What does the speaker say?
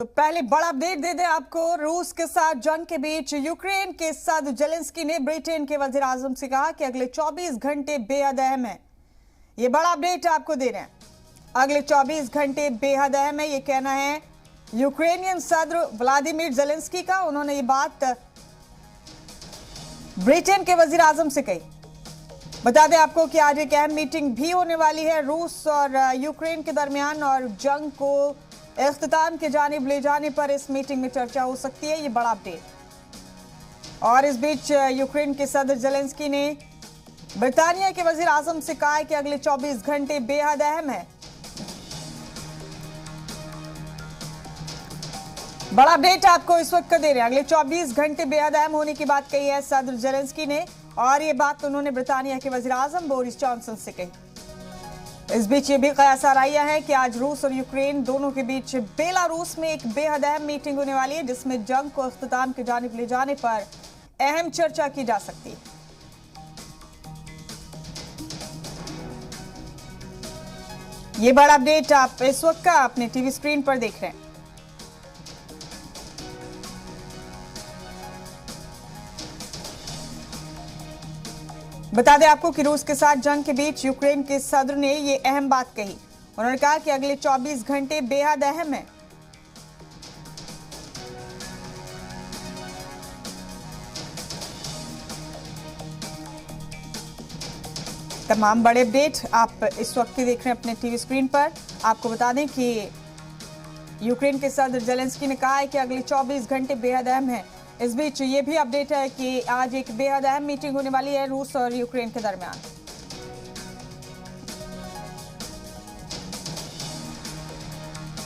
तो पहले बड़ा अपडेट दे दें आपको। रूस के साथ जंग के बीच यूक्रेन के सदर जेलेंस्की ने ब्रिटेन के वजीर आजम से कहा कि अगले 24 घंटे बेहद अहम है। ये बड़ा अपडेट आपको दे रहे हैं। अगले 24 घंटे बेहद अहम है, ये कहना है यूक्रेनियन सदर व्लादिमीर जेलेंस्की का। उन्होंने ये बात ब्रिटेन के वजीर आजम से कही। बता दें आपको कि आज एक अहम मीटिंग भी होने वाली है रूस और यूक्रेन के दरमियान, और जंग को इख्तिताम की जानिब ले जाने पर इस मीटिंग में चर्चा हो सकती है। ये बड़ा अपडेट। और इस बीच यूक्रेन के सदर जेलेंस्की ने ब्रिटानिया के वजीर आजम से कहा है कि अगले 24 घंटे बेहद अहम है। बड़ा अपडेट आपको इस वक्त दे रहे हैं। अगले 24 घंटे बेहद अहम होने की बात कही है सदर जेलेंस्की ने, और ये बात उन्होंने ब्रिटानिया के वजीर आजम बोरिस जॉनसन से कही। इस बीच ये भी कयास आ रही है कि आज रूस और यूक्रेन दोनों के बीच बेलारूस में एक बेहद अहम मीटिंग होने वाली है, जिसमें जंग को इख्तिताम की जानिब ले जाने पर अहम चर्चा की जा सकती है। ये बड़ा अपडेट आप इस वक्त का अपने टीवी स्क्रीन पर देख रहे हैं। बता दें आपको कि रूस के साथ जंग के बीच यूक्रेन के सदर ने ये अहम बात कही। उन्होंने कहा कि अगले 24 घंटे बेहद अहम है। तमाम बड़े अपडेट आप इस वक्त देख रहे हैं अपने टीवी स्क्रीन पर। आपको बता दें कि यूक्रेन के सदर जेलेंस्की ने कहा है कि अगले 24 घंटे बेहद अहम है। इस बीच ये भी अपडेट है कि आज एक बेहद अहम मीटिंग होने वाली है रूस और यूक्रेन के दरमियान।